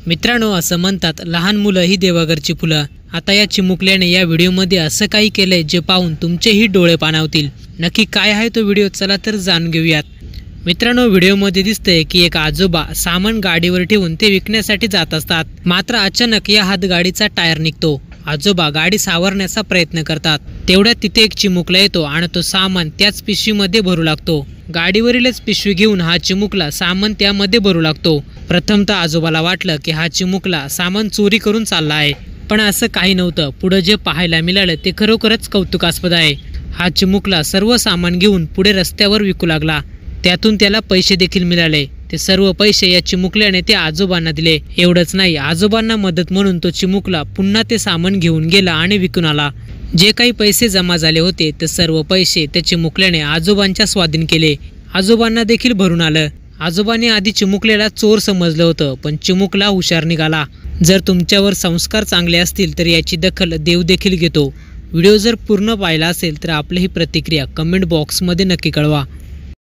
मित्रांनो, असं म्हणतात लहान मुलं ही देवाघरची फुलं। आता या चिमुकल्याने या व्हिडिओमध्ये असं काही केलंय जे पाहून तुमचेही डोळे पाणावतील। नक्की काय आहे तो व्हिडिओ, चला तर जाणून घेऊयात। मित्रांनो, व्हिडिओमध्ये दिसतंय की एक आजोबा सामान गाडीवर ठेवून ते विकण्यासाठी जात असतात। मात्र अचानक या हातगाडीचा टायर निघतो। आजोबा गाडी सावरण्याचा प्रयत्न करतात, तेवढ्यात तिथे एक चिमुकला येतो आणि तो सामान त्याच पिशवीमध्ये भरू लागतो। गाडीवरीलच पिशवी घेऊन हा चिमुकला सामान त्यामध्ये भरू लागतो। प्रथमतः आजोबाला वाटलं की हा चिमुकला सामान चोरी करून चालला आहे, पण असं काही नव्हतं। पुढे जे पाहायला मिळालं ते खरोखरच कौतुकास्पद आहे। हा चिमुकला सर्व सामान घेऊन पुढे रस्त्यावर विकू लागला। त्यातून त्याला पैसे देखील मिळाले। ते सर्व पैसे या चिमुकल्याने ते आजोबांना दिले। एवढंच नाही, आजोबांना मदत म्हणून तो चिमुकला पुन्हा ते सामान घेऊन गेला आणि विकून आला। जे काही पैसे जमा झाले होते ते सर्व पैसे त्या चिमुकल्याने आजोबांच्या स्वाधीन केले। आजोबांना देखील भरून आलं। आजोबांनी आधी चिमुकल्याला चोर समजलं होतं, पण चिमुकला हुशार निघाला। जर तुमच्यावर संस्कार चांगले असतील तर याची दखल देव देखील घेतो। व्हिडिओ जर पूर्ण पाहिला असेल तर आपली ही प्रतिक्रिया कमेंट बॉक्समध्ये नक्की कळवा।